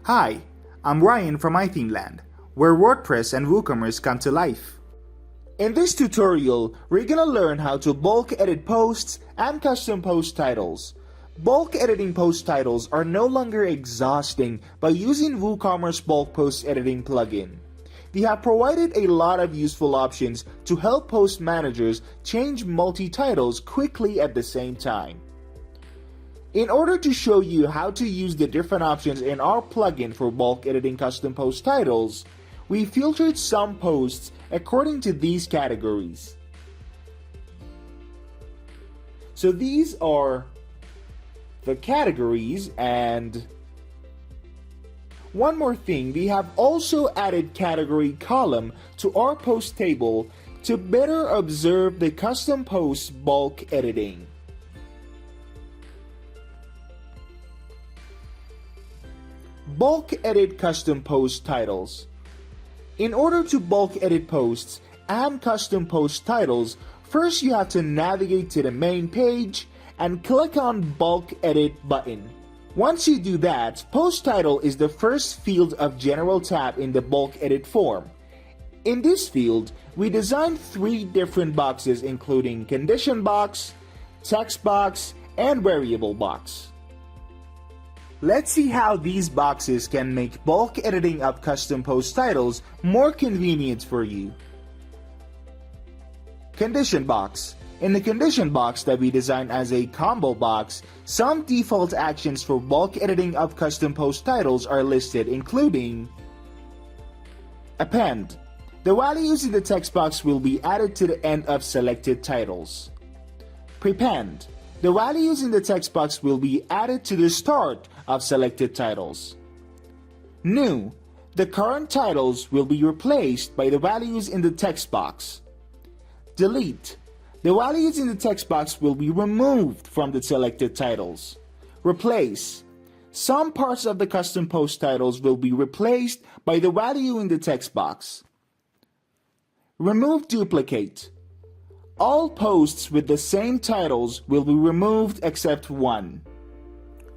Hi, I'm Ryan from iThemeland, where WordPress and Woocommerce come to life. In this tutorial, we're gonna learn how to bulk edit posts and custom post titles. Bulk editing post titles are no longer exhausting by using Woocommerce bulk post editing plugin. We have provided a lot of useful options to help post managers change multi-titles quickly at the same time. In order to show you how to use the different options in our plugin for bulk editing custom post titles, we filtered some posts according to these categories. So these are the categories, and one more thing, we have also added category column to our post table to better observe the custom post bulk editing. Bulk edit custom post titles. In order to bulk edit posts and custom post titles, first you have to navigate to the main page and click on Bulk Edit button. Once you do that, post title is the first field of general tab in the bulk edit form. In this field, we designed 3 different boxes including condition box, text box, and variable box. Let's see how these boxes can make bulk editing of custom post titles more convenient for you. Condition box. In the condition box that we designed as a combo box, some default actions for bulk editing of custom post titles are listed, including Append. The values in the text box will be added to the end of selected titles. Prepend. The values in the text box will be added to the start of selected titles. New. The current titles will be replaced by the values in the text box. Delete. The values in the text box will be removed from the selected titles. Replace. Some parts of the custom post titles will be replaced by the value in the text box. Remove duplicate. All posts with the same titles will be removed except one.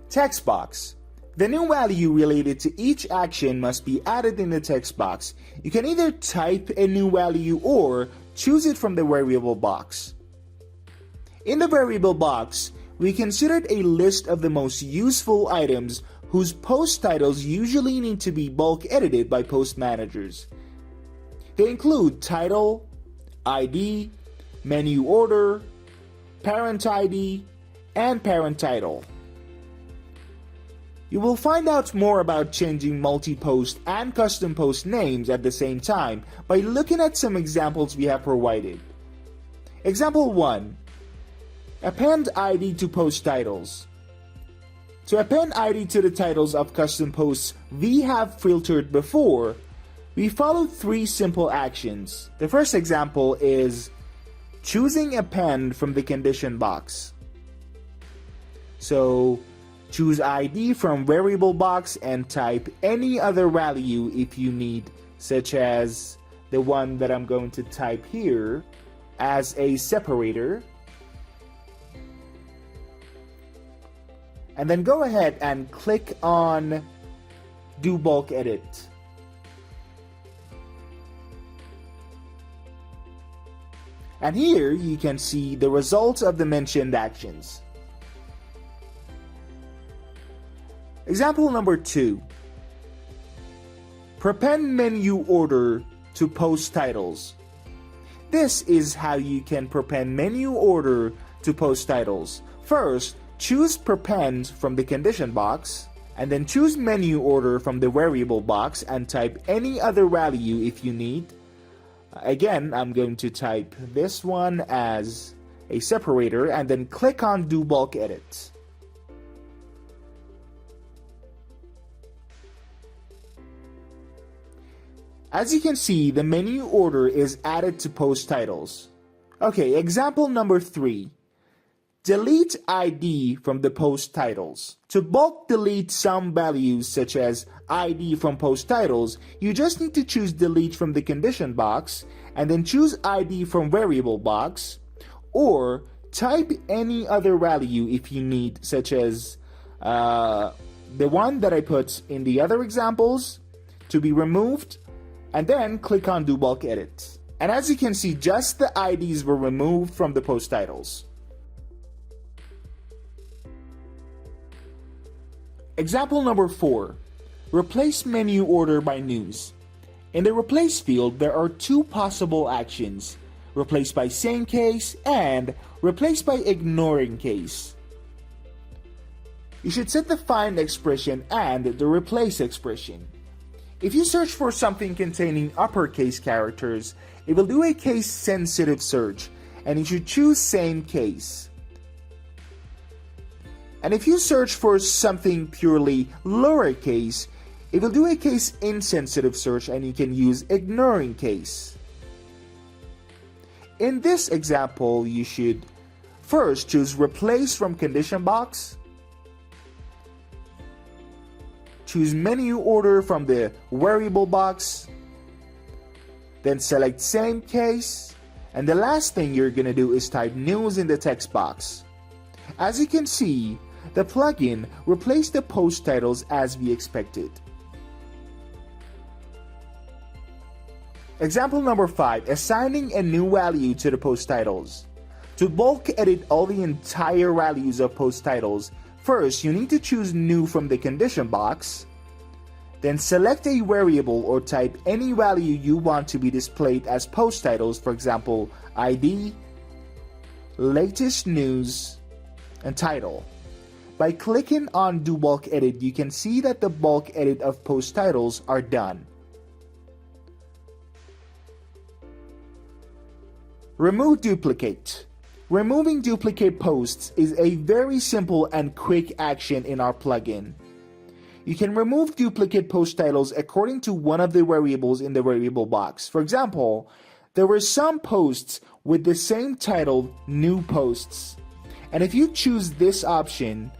Text box. The new value related to each action must be added in the text box. You can either type a new value or choose it from the variable box. In the variable box, we considered a list of the most useful items whose post titles usually need to be bulk edited by post managers. They include title, ID, menu order, parent ID, and parent title. You will find out more about changing multi-post and custom post names at the same time by looking at some examples we have provided. Example 1. Append ID to post titles. To append ID to the titles of custom posts we have filtered before, we followed 3 simple actions. The first example is choosing append from the condition box. So choose ID from variable box and type any other value if you need, such as the one that I'm going to type here as a separator. And then go ahead and click on Do Bulk Edit. And here you can see the results of the mentioned actions. Example number 2. Prepend menu order to post titles. This is how you can prepend menu order to post titles. First, choose prepend from the condition box, and then choose menu order from the variable box and type any other value if you need. Again, I'm going to type this one as a separator and then click on Do Bulk Edit. As you can see, the menu order is added to post titles. Okay, example number 3. Delete ID from the post titles. To bulk delete some values such as ID from post titles, you just need to choose delete from the condition box and then choose ID from variable box, or type any other value if you need, such as the one that I put in the other examples to be removed, and then click on Do Bulk Edit. And as you can see, just the IDs were removed from the post titles. Example number 4. Replace menu order by news. In the replace field, there are two possible actions: replace by same case and replace by ignoring case. You should set the find expression and the replace expression. If you search for something containing uppercase characters, it will do a case-sensitive search, and you should choose same case. And if you search for something purely lowercase, it will do a case-insensitive search, and you can use ignoring case. In this example, you should first choose replace from condition box, choose menu order from the variable box, then select same case, and the last thing you're gonna do is type news in the text box. As you can see, the plugin replaced the post titles as we expected. Example number 5, assigning a new value to the post titles. To bulk edit all the entire values of post titles, first you need to choose new from the condition box, then select a variable or type any value you want to be displayed as post titles, for example, ID, latest news, and title. By clicking on Do Bulk Edit, you can see that the bulk edit of post titles are done. Remove duplicate. Removing duplicate posts is a very simple and quick action in our plugin. You can remove duplicate post titles according to one of the variables in the variable box. For example, there were some posts with the same title, new posts. And if you choose this option,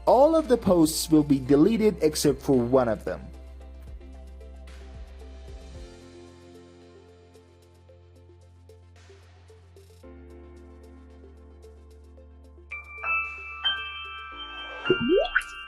all of the posts will be deleted except for one of them. What?